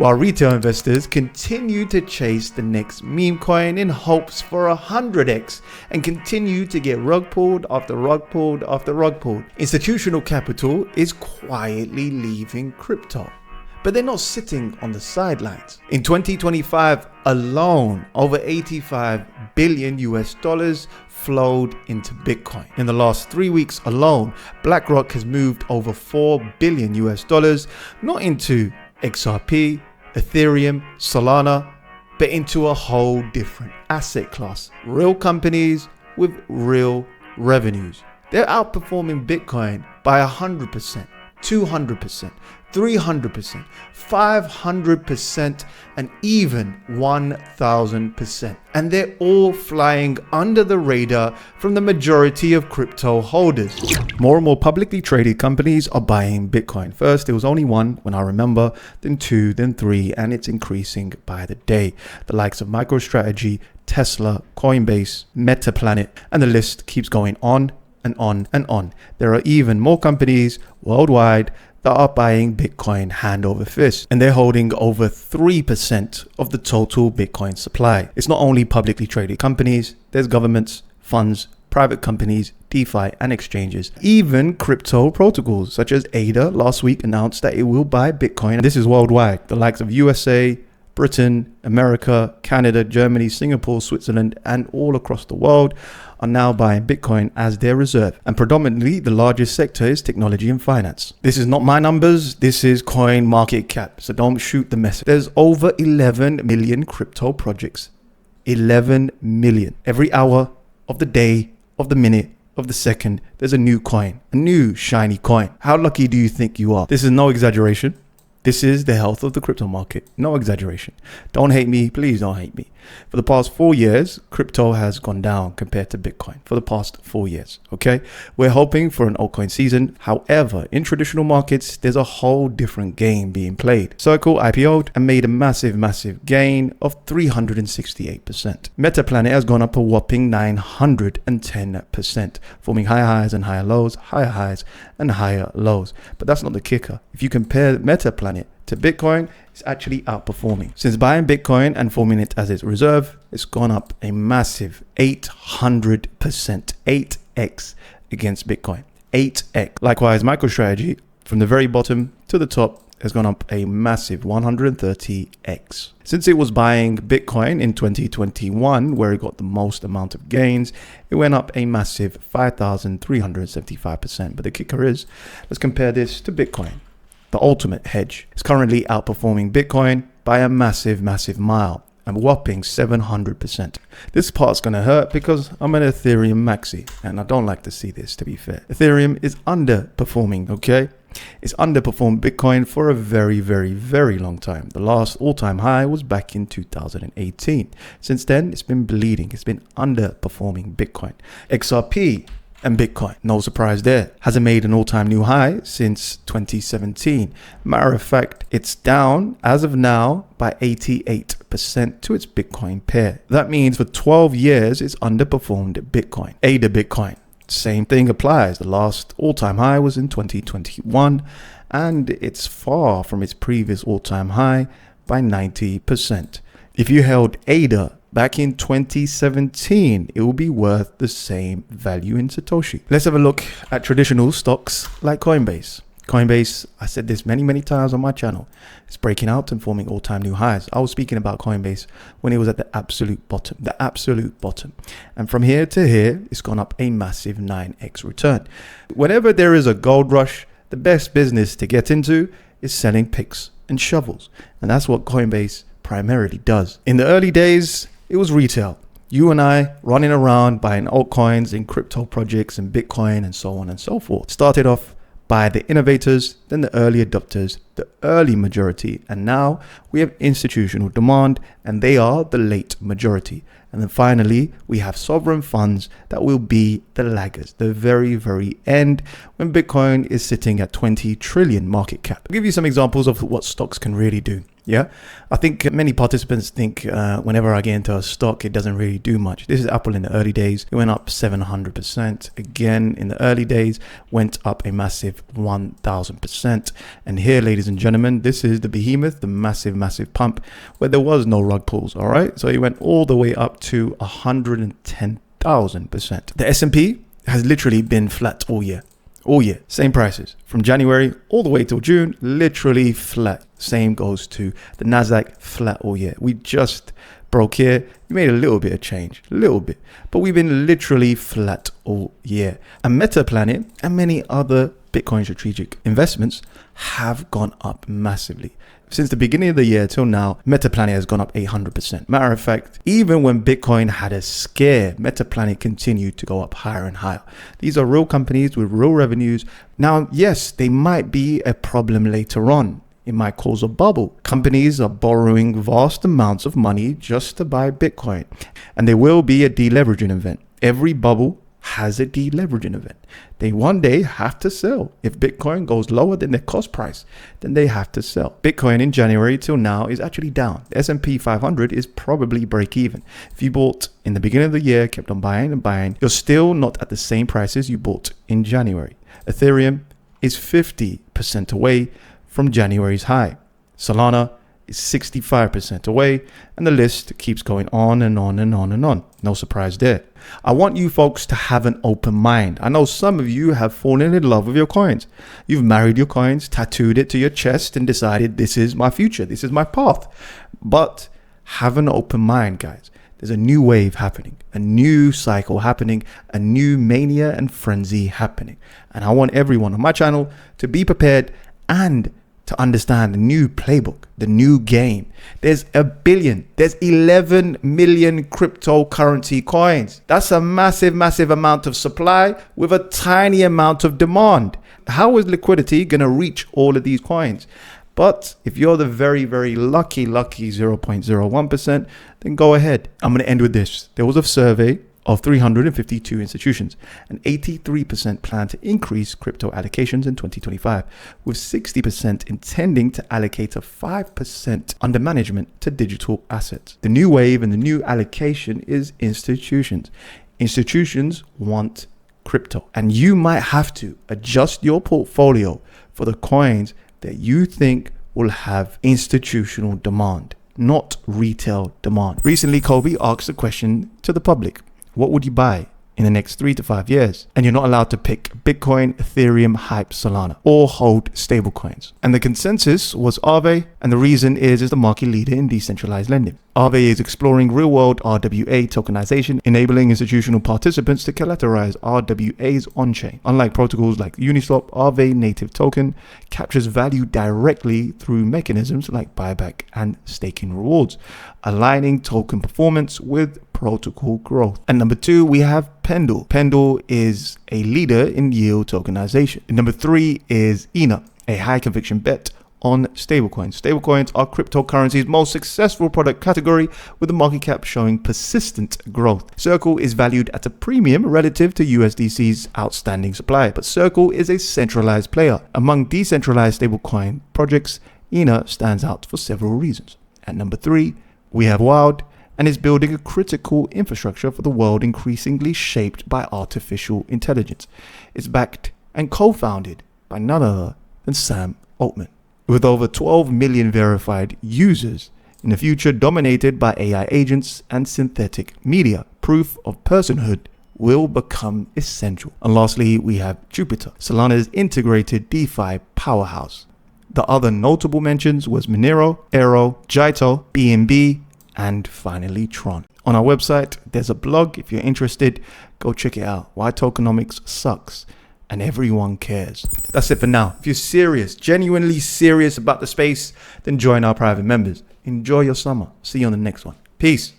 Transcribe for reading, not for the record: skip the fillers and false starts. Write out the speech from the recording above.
while retail investors continue to chase the next meme coin in hopes for 100x and continue to get rug pulled after rug pulled after rug pulled. Institutional capital is quietly leaving crypto, but they're not sitting on the sidelines. In 2025 alone, over 85 billion US dollars flowed into Bitcoin. In the last 3 weeks alone, BlackRock has moved over 4 billion US dollars, not into XRP, Ethereum, Solana, but into a whole different asset class. Real companies with real revenues. They're outperforming Bitcoin by 100%, 200%, 300%, 500%, and even 1000%. And they're all flying under the radar from the majority of crypto holders. More and more publicly traded companies are buying Bitcoin. First, there was only one when I remember, then two, then three, and it's increasing by the day. The likes of MicroStrategy, Tesla, Coinbase, Metaplanet, and the list keeps going on and on and on. There are even more companies worldwide that are buying Bitcoin hand over fist, and they're holding over 3% of the total Bitcoin supply. It's not only publicly traded companies, there's governments, funds, private companies, DeFi and exchanges. Even crypto protocols such as ADA last week announced that it will buy Bitcoin. This is worldwide. The likes of USA, Britain, America, Canada, Germany, Singapore, Switzerland, and all across the world are now buying Bitcoin as their reserve. And predominantly, the largest sector is technology and finance. This is not my numbers. This is coin market cap. So don't shoot the messenger. There's over 11 million crypto projects. 11 million. Every hour of the day, of the minute, of the second, there's a new coin, a new shiny coin. How lucky do you think you are? This is no exaggeration. This is the health of the crypto market. No exaggeration. Don't hate me. Please don't hate me. For the past 4 years, crypto has gone down compared to Bitcoin for the past 4 years. Okay. We're hoping for an altcoin season. However, in traditional markets, there's a whole different game being played. Circle IPO'd and made a massive gain of 368%. Metaplanet has gone up a whopping 910%, forming higher highs and higher lows, higher highs and higher lows. But that's not the kicker. If you compare Metaplanet to Bitcoin, it's actually outperforming. Since buying Bitcoin and forming it as its reserve, it's gone up a massive 800%, 8x against Bitcoin, 8x. Likewise, MicroStrategy from the very bottom to the top has gone up a massive 130x. Since it was buying Bitcoin in 2021, where it got the most amount of gains, it went up a massive 5,375%. But the kicker is, let's compare this to Bitcoin. The ultimate hedge is currently outperforming Bitcoin by a massive mile, a whopping 700%. This part's going to hurt because I'm an Ethereum maxi, and I don't like to see this, to be fair. Ethereum is underperforming, okay? It's underperformed Bitcoin for a very long time. The last all-time high was back in 2018. Since then, it's been bleeding. It's been underperforming Bitcoin. XRP and Bitcoin, no surprise there, hasn't made an all-time new high since 2017. Matter of fact, it's down as of now by 88% to its Bitcoin pair. That means for 12 years, it's underperformed Bitcoin. ADA Bitcoin, same thing applies. The last all-time high was in 2021, and it's far from its previous all-time high by 90%. If you held ADA back in 2017, it will be worth the same value in Satoshi. Let's have a look at traditional stocks like Coinbase. Coinbase, I said this many times on my channel, it's breaking out and forming all-time new highs. I was speaking about Coinbase when it was at the absolute bottom. And from here to here, it's gone up a massive 9x return. Whenever there is a gold rush, the best business to get into is selling picks and shovels. And that's what Coinbase primarily does. In the early days, it was retail. You and I running around buying altcoins and crypto projects and Bitcoin and so on and so forth. Started off by the innovators, then the early adopters, the early majority, and now we have institutional demand, and they are the late majority. And then finally, we have sovereign funds that will be the laggers, the very end, when Bitcoin is sitting at 20 trillion market cap. I'll give you some examples of what stocks can really do. Yeah, I think many participants think whenever I get into a stock, it doesn't really do much. This is Apple in the early days. It went up 700%. Again, in the early days, went up a massive 1000%. And here, ladies and gentlemen, this is the behemoth, the massive pump where there was no rug pulls. All right. So it went all the way up to 110,000%. The S&P has literally been flat all year. All year, same prices from January all the way till June, literally flat. Same goes to the Nasdaq, flat all year. We just broke here. We made a little bit of change, a little bit, but we've been literally flat all year. And Meta Planet and many other Bitcoin strategic investments have gone up massively. Since the beginning of the year till now, Meta Planet has gone up 800%. Matter of fact, even when Bitcoin had a scare, Meta Planet continued to go up higher and higher. These are real companies with real revenues. Now, yes, they might be a problem later on. It might cause a bubble. Companies are borrowing vast amounts of money just to buy Bitcoin. And there will be a deleveraging event. Every bubble has a deleveraging event. They one day have to sell. If Bitcoin goes lower than their cost price, then they have to sell. Bitcoin in January till now is actually down. The S&P 500 is probably break even. If you bought in the beginning of the year, kept on buying and buying, you're still not at the same prices you bought in January. Ethereum is 50% away from January's high. Solana is 65% away, and the list keeps going on and on and on and on. No surprise there. I want you folks to have an open mind. I know some of you have fallen in love with your coins. You've married your coins, tattooed it to your chest, and decided this is my future, this is my path. But have an open mind, guys. There's a new wave happening, a new cycle happening, a new mania and frenzy happening. And I want everyone on my channel to be prepared and to understand the new playbook, the new game. There's 11 million cryptocurrency coins. That's a massive amount of supply with a tiny amount of demand. How is liquidity going to reach all of these coins? But if you're the very lucky 0.01%, then go ahead. I'm going to end with this. There was a survey of 352 institutions, and 83% plan to increase crypto allocations in 2025, with 60% intending to allocate a 5% under management to digital assets. The new wave and the new allocation is institutions. Institutions want crypto, and you might have to adjust your portfolio for the coins that you think will have institutional demand, not retail demand. Recently, Kobe asked a question to the public. What would you buy in the next 3 to 5 years? And you're not allowed to pick Bitcoin, Ethereum, Hype, Solana, or hold stablecoins. And the consensus was Aave, and the reason is the market leader in decentralized lending. Aave is exploring real-world RWA tokenization, enabling institutional participants to collateralize RWAs on-chain. Unlike protocols like Uniswap, Aave native token captures value directly through mechanisms like buyback and staking rewards, aligning token performance with protocol growth. And number 2, we have Pendle. Pendle is a leader in yield tokenization. And number 3 is ENA, a high conviction bet on stablecoins. Stablecoins are cryptocurrency's most successful product category, with the market cap showing persistent growth. Circle is valued at a premium relative to USDC's outstanding supply, but Circle is a centralized player. Among decentralized stablecoin projects, ENA stands out for several reasons. At number 3, we have Wild, and is building a critical infrastructure for the world increasingly shaped by artificial intelligence. It's backed and co-founded by none other than Sam Altman. With over 12 million verified users, in a future dominated by AI agents and synthetic media, proof of personhood will become essential. And lastly, we have Jupiter, Solana's integrated DeFi powerhouse. The other notable mentions was Monero, Aero, Jito, BNB, and finally Tron. On our website, there's a blog. If you're interested, go check it out. Why tokenomics sucks and everyone cares. That's it for now. If you're serious, genuinely serious about the space, then join our private members. Enjoy your summer. See you on the next one. Peace.